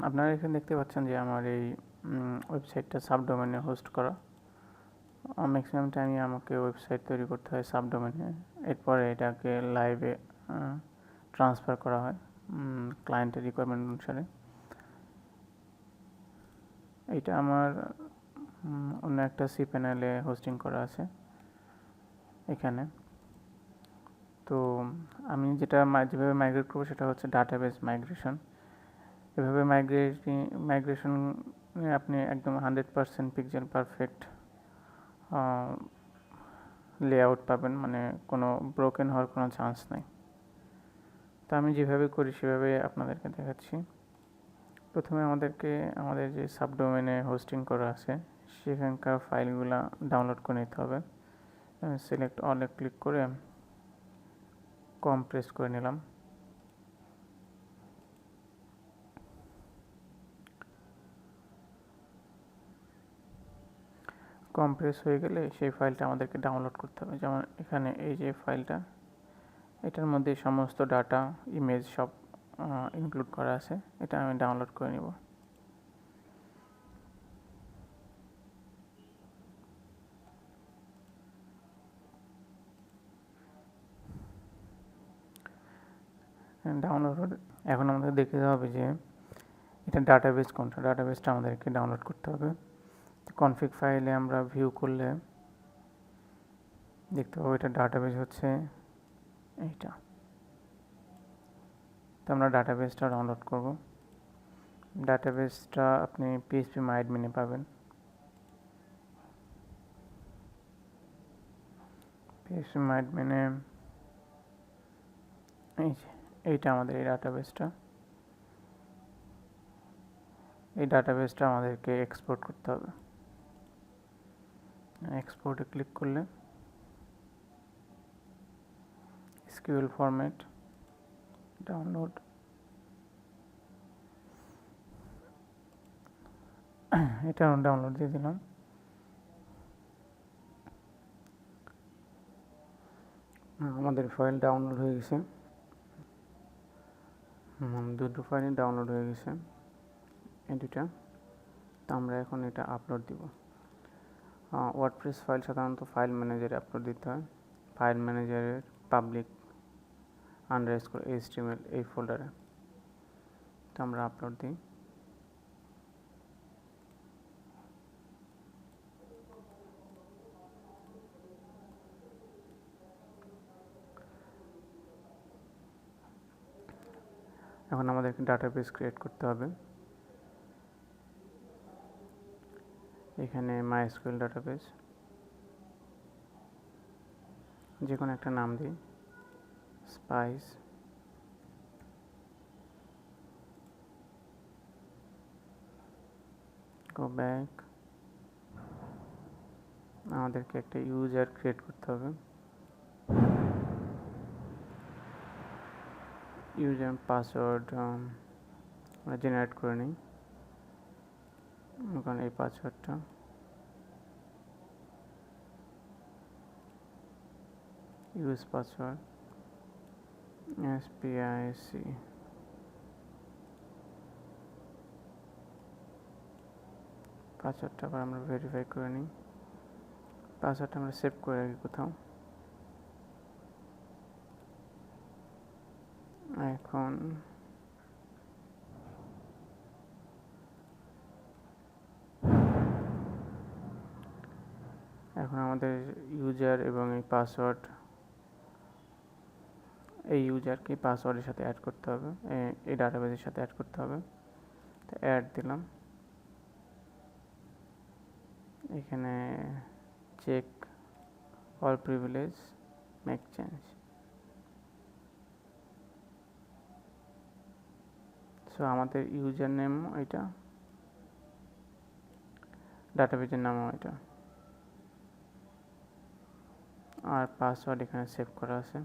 আপনারা এখানে দেখতে পাচ্ছেন যে আমার এই ওয়েবসাইটটা সাবডোমেনে হোস্ট করা। ম্যাক্সিমাম টাইমই আমাকে ওয়েবসাইট তৈরি করতে হয় সাবডোমেনে, এরপরে এটাকে লাইভে ট্রান্সফার করা হয় ক্লায়েন্টের রিকোয়ারমেন্ট অনুসারে। এটা আমার অন্য একটা সি প্যানেলে হোস্টিং করা আছে এখানে। তো আমি যেভাবে মাইগ্রেট করবো সেটা হচ্ছে ডাটাবেস মাইগ্রেশন। এভাবে মাইগ্রেশন আপনি একদম 100% পিক্সেল পারফেক্ট লেআউট পাবেন, মানে কোনো ব্রোকেন হওয়ার কোনো চান্স নেই। তো আমি যেভাবে করি সেভাবে আপনাদেরকে দেখাচ্ছি। প্রথমে আমাদের যে সাবডোমেনে হোস্টিং করা আছে সেখানকার ফাইলগুলো ডাউনলোড করে নিতে হবে। সিলেক্ট অলে ক্লিক করে কম্প্রেস করে নিলাম। কম্প্রেস হয়ে গেলে সেই ফাইলটা আমাদেরকে ডাউনলোড করতে হবে। যেমন এখানে এই যে ফাইলটা, এটার মধ্যে সমস্ত ডাটা, ইমেজ সব ইনক্লুড করা আছে। এটা আমি ডাউনলোড করে নিব। ডাউনলোড এখন আমাদের দেখতে হবে যে এটা ডাটাবেস কোনটা। ডাটাবেসটা আমাদেরকে ডাউনলোড করতে হবে। কনফিগ ফাইলে আমরা ভিউ করলে দেখতে পাবো এটা ডাটাবেস হচ্ছে এইটা। তো আমরা ডাটাবেসটা ডাউনলোড করব। ডাটাবেসটা আপনি phpMyAdmin পাবেন। phpMyAdmin এইটা আমাদের এই ডাটাবেসটা আমাদেরকে এক্সপোর্ট করতে হবে। এক্সপোর্টে ক্লিক করলে SQL ফরম্যাট, ডাউনলোড, এটা ডাউনলোড দিয়ে দিলাম। আমাদের ফাইল ডাউনলোড হয়ে গেছে। দুটো ফাইল ডাউনলোড হয়ে গেছে এই দুটা। তো আমরা এখন এটা আপলোড দিব। ওয়ার্ডপ্রেস ফাইল সাধারণত ফাইল ম্যানেজারে আপলোড দিতে হয়। ফাইল ম্যানেজারের পাবলিক _HTML এই ফোল্ডারে। তো আমরা আপলোড দিই। এখন আমাদেরকে ডাটাবেস ক্রিয়েট করতে হবে। এখানে MySQL ডাটাবেস, যে কোনো একটা নাম দিই, স্পাইস। Go back. আমাদেরকে একটা ইউজার ক্রিয়েট করতে হবে। ইউজার পাসওয়ার্ড আমরা জেনারেট করে নিই। কারণ এই পাসওয়ার্ডটা ইউজ পাসওয়ার্ড SPIC। পাসওয়ার্ডটা আবার আমরা ভেরিফাই করে নিই। পাসওয়ার্ডটা আমরা সেভ করে রাখি কোথাও। এখন আমাদের ইউজার এবং এই পাসওয়ার্ড, এই ইউজারকে পাসওয়ার্ডের সাথে অ্যাড করতে হবে, এই ডাটাবেসের সাথে অ্যাড করতে হবে। তো অ্যাড দিলাম। এখানে check all privilege, make change. So আমাদের ইউজার নেম এটা, ডাটাবেসের নামও এটা, আর পাসওয়ার্ড এখানে সেভ করা আছে।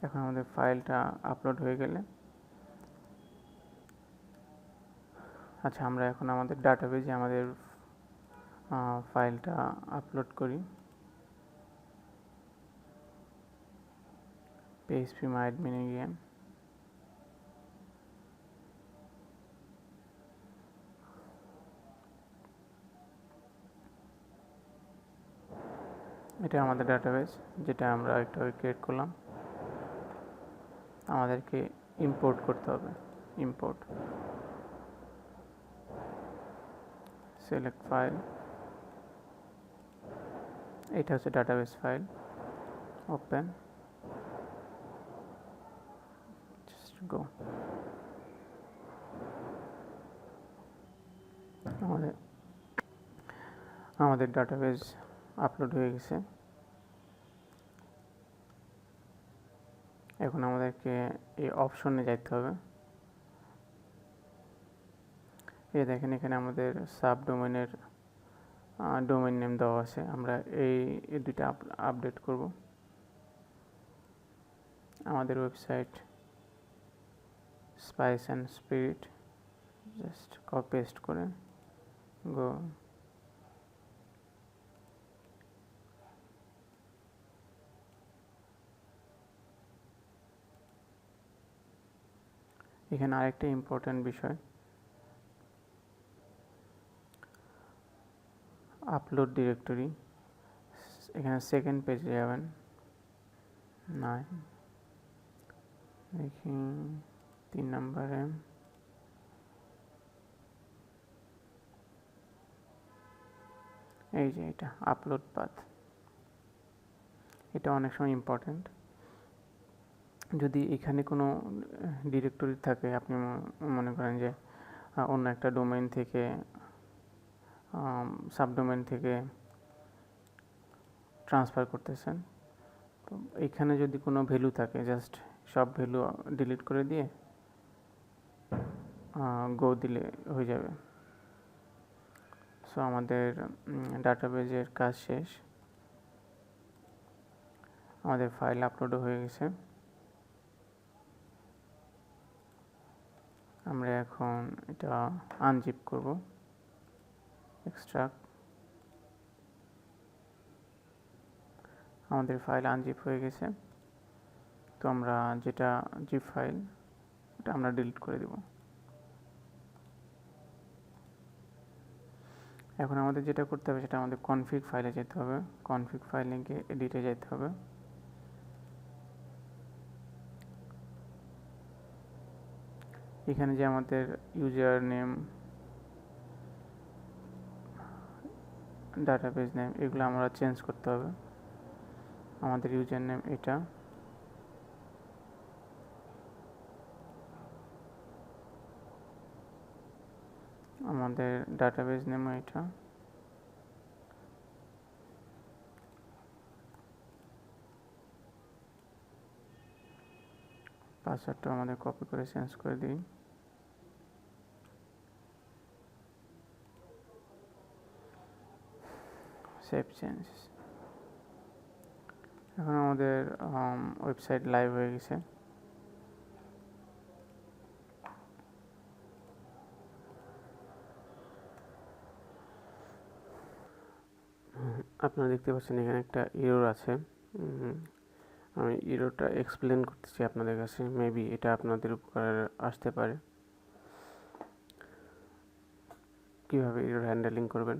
এখন আমাদের ফাইলটা আপলোড হয়ে গেলে, আচ্ছা আমরা এখন আমাদের ডাটাবেসে আমাদের ফাইলটা আপলোড করি। PHP MyAdmin গিয়ে এটা আমাদের ডাটাবেস, যেটা আমরা একটু ক্রিয়েট করলাম। আমাদেরকে ইম্পোর্ট করতে হবে। ইম্পোর্ট, সিলেক্ট ফাইল, এটা হচ্ছে database file. Open, just go. আমাদের ডাটাবেস আপলোড হয়ে গেছে। এখন আমাদেরকে এই অপশনে যেতে হবে। এই দেখেন এখানে আমাদের সাব ডোমেনের ডোমেন নেম দেওয়া আছে। আমরা এই দুইটা আপডেট করব। আমাদের website spice and spirit, just copy paste করে গো। এখানে আরেকটা ইম্পর্টেন্ট বিষয়, আপলোড ডিরেক্টরি। এখানে সেকেন্ড পেজে যাবেন, নাই দেখি 3 নম্বরে, এই যে এটা আপলোড পাথ। এটা অনেক সময় ইম্পর্টেন্ট। যদি এখানে কোনো ডিরেক্টরি থাকে, আপনি মনে করেন যে অন্য একটা ডোমেইন থেকে, সাবডোমেইন থেকে ট্রান্সফার করতেছেন, তো এইখানে যদি কোনো ভ্যালু থাকে, জাস্ট সব ভ্যালু ডিলিট করে দিয়ে গো দিলে হয়ে যাবে। সো আমাদের ডাটাবেজের কাজ শেষ। আমাদের ফাইল আপলোডও হয়ে গেছে। আমরা এখন এটা আনজিপ করব, এক্সট্রাক্ট। আমাদের ফাইল আনজিপ হয়ে গেছে। তো আমরা যেটা জিপ ফাইল, ওটা আমরা ডিলিট করে দেব। এখন আমাদের যেটা করতে হবে, সেটা আমাদের কনফিগ ফাইলে যেতে হবে। কনফিগ ফাইলে গিয়ে এডিটে যেতে হবে। এখানে যে আমাদের ইউজার নেম, ডাটাবেস নেম, এগুলো আমরা চেঞ্জ করতে হবে। আমাদের ইউজার নেম এটা, আমাদের ডাটাবেস নেমও এটা। পাসওয়ার্ডটা আমাদের কপি করে চেঞ্জ করে দিই। Save changes. এখন আমাদের ওয়েবসাইট লাইভ হয়ে গেছে। আপনারা দেখতে পাচ্ছেন এখানে একটা এরর আছে। আমি এররটা এক্সপ্লেন করতেছি আপনাদের কাছে, মেবি এটা আপনাদের উপকারে আসতে পারে, কীভাবে এরর হ্যান্ডেলিং করবেন।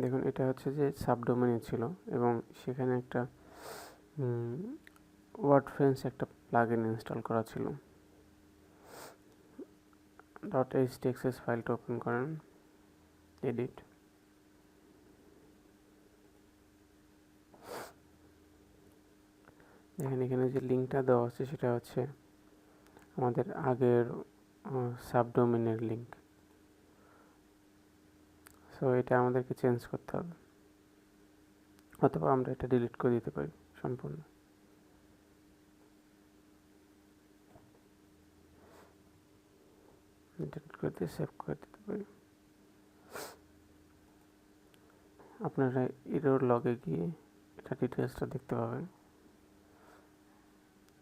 দেখুন, এটা হচ্ছে যে সাবডোমেনে ছিল এবং সেখানে একটা ওয়ার্ডফ্রেন্স একটা প্লাগইন ইনস্টল করা ছিল। .htxs ফাইলটা ওপেন করেন, এডিট। দেখেন এখানে যে লিঙ্কটা দেওয়া আছে, সেটা হচ্ছে আমাদের আগের সাবডোমেনের লিঙ্ক। সো এটা আমাদেরকে চেঞ্জ করতে হবে, অথবা আমরা এটা ডিলিট করে দিতে পারি সম্পূর্ণ। ডিলিট করে দিয়ে সেভ করে দিতে পারি। আপনারা এরর লগে গিয়ে এটা ডিটেলসটা দেখতে পাবেন।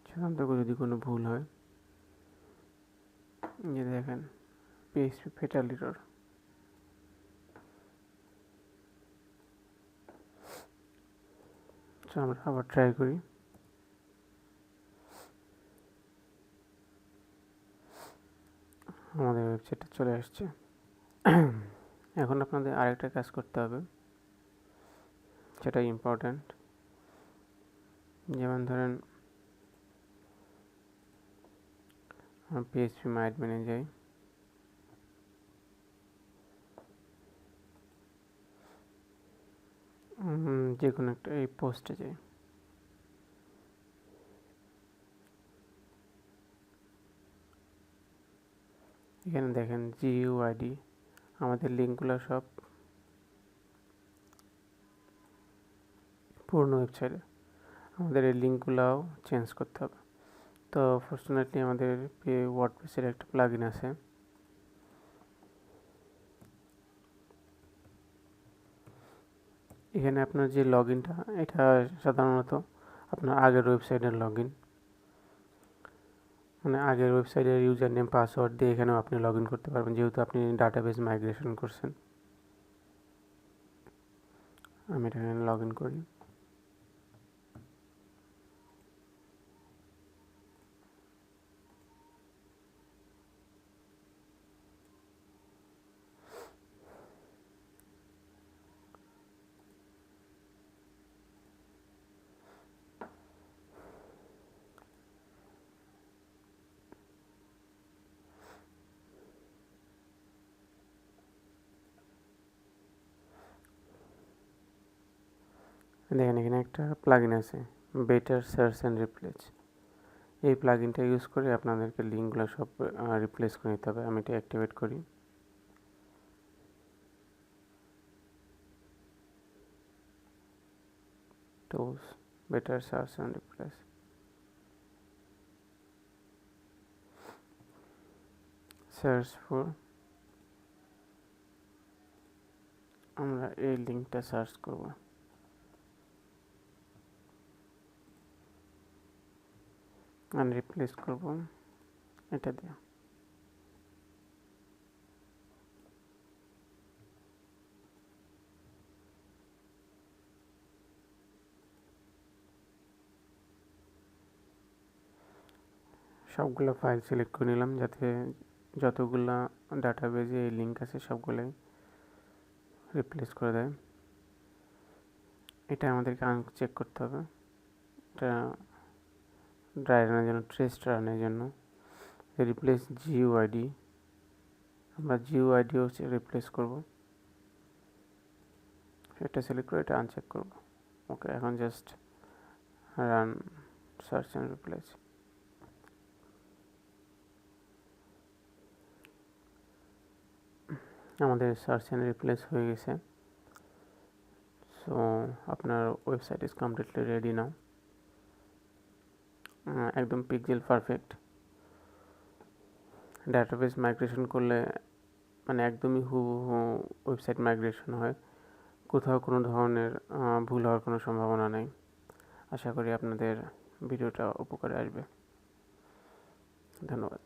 সেখান থেকে যদি কোনো ভুল হয়, যে দেখেন PHP ফেটাল এরর। আমরা আবার ট্রাই করি। আমাদের ওয়েবসাইটে চলে আসছে। এখন আপনাদের আরেকটা কাজ করতে হবে, সেটা ইম্পর্ট্যান্ট। যেমন ধরেন পিএইচপি মাই অ্যাডমিনে যাই, যে কোনো একটা এই পোস্টে যাই। এখানে দেখেন জিইউআইডি, আমাদের লিঙ্কগুলো সব পুরনো ওয়েবসাইটে, আমাদের এই লিঙ্কগুলোও চেঞ্জ করতে হবে। তো ফর্চুনেটলি আমাদের ওয়ার্ডপ্রেসের একটা প্লাগইন আছে, এখানে আপনার যে লগ ইনটা, এটা সাধারণত আপনার আগের ওয়েবসাইটের লগ ইন, মানে আগের ওয়েবসাইটের ইউজার নেম পাসওয়ার্ড দিয়ে এখানেও আপনি লগ ইন করতে পারবেন, যেহেতু আপনি ডাটাবেস মাইগ্রেশন করছেন। আমি এটা এখানে লগ ইন করি। দেখেন এখানে একটা প্লাগইন আছে, বেটার সার্চ অ্যান্ড রিপ্লেস। এই প্লাগইনটা ইউজ করে আপনাদেরকে লিঙ্কগুলো সব রিপ্লেস করে নিতে হবে। আমি এটা অ্যাক্টিভেট করি। Tools, better search and replace, search for, আমরা এই লিঙ্কটা সার্চ করব। আর রিপ্লেস করব এটা দিয়ে। সবগুলো ফাইল সিলেক্ট করে নিলাম, যাতে যতগুলা ডাটাবেজে এই লিঙ্ক আছে সবগুলোই রিপ্লেস করে দেয়। এটা আমাদেরকে চেক করতে হবে, এটা ড্রাই রানের জন্য, ট্রেস রানের জন্য রিপ্লেস জিইউআইডি, আমরা জিইউআইডিও রিপ্লেস করব। এটা সিলেক্ট করে এটা আনচেক করব। ওকে, এখন just run search and replace. আমাদের সার্চ অ্যান্ড রিপ্লেস হয়ে গেছে। সো আপনার ওয়েবসাইট ইজ কমপ্লিটলি রেডি নাও, একদম পিক্সেল পারফেক্ট। ডাটাবেস মাইগ্রেশন করলে মানে একদমই হুবহু ওয়েবসাইট মাইগ্রেশন হয়, কোথাও কোনো ধরনের ভুল হওয়ার কোনো সম্ভাবনা নেই। আশা করি আপনাদের ভিডিওটা উপকারে আসবে। ধন্যবাদ।